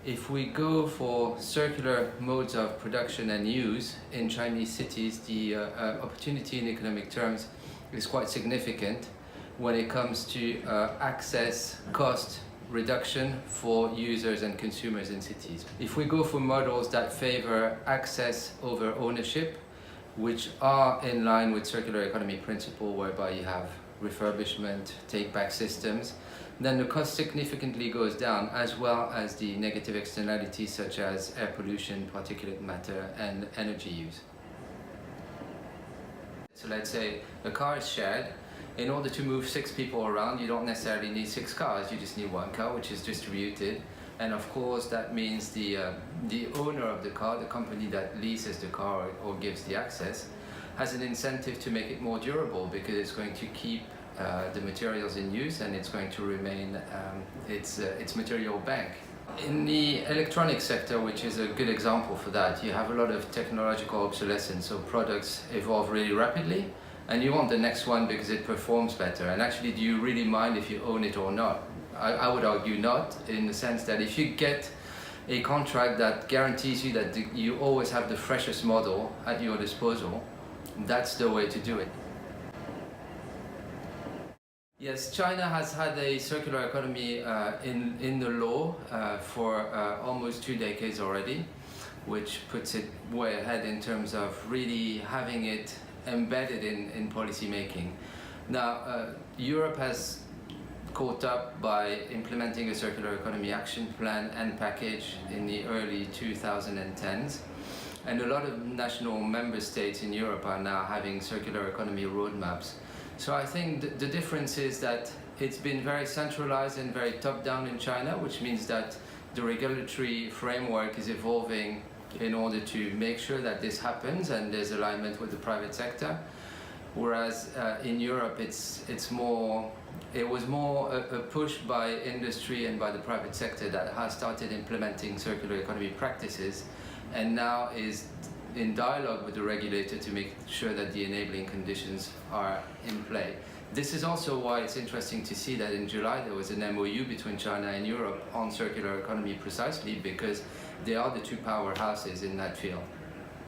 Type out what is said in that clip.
If we go for circular modes of production and use in Chinese cities, the opportunity in economic terms is quite significant when it comes to access, cost reduction for users and consumers in cities. If we go for models that favor access over ownership, which are in line with circular economy principle, whereby you have refurbishment, take-back systems, then the cost significantly goes down, as well as the negative externalities such as air pollution, particulate matter, and energy use. So let's say a car is shared. In order to move 6 people around, you don't necessarily need 6 cars, you just need 1 car, which is distributed. And of course, that means the owner of the car, the company that leases the car or gives the access, has an incentive to make it more durable, because it's going to keep the materials in use, and it's going to remain its material bank. In the electronic sector, which is a good example for that, you have a lot of technological obsolescence, so products evolve really rapidly, and you want the next one because it performs better. And actually, do you really mind if you own it or not? I would argue not, in the sense that if you get a contract that guarantees you that you always have the freshest model at your disposal, that's the way to do it. Yes, China has had a circular economy in the law for almost 2 decades already, which puts it way ahead in terms of really having it embedded in policy making. Now, Europe has caught up by implementing a circular economy action plan and package in the early 2010s. And a lot of national member states in Europe are now having circular economy roadmaps. So I think the difference is that it's been very centralized and very top-down in China, which means that the regulatory framework is evolving in order to make sure that this happens and there's alignment with the private sector. Whereas in Europe, it was more a push by industry and by the private sector that has started implementing circular economy practices, and now is in dialogue with the regulator to make sure that the enabling conditions are in play. This is also why it's interesting to see that in July there was an MOU between China and Europe on circular economy, precisely because they are the 2 powerhouses in that field.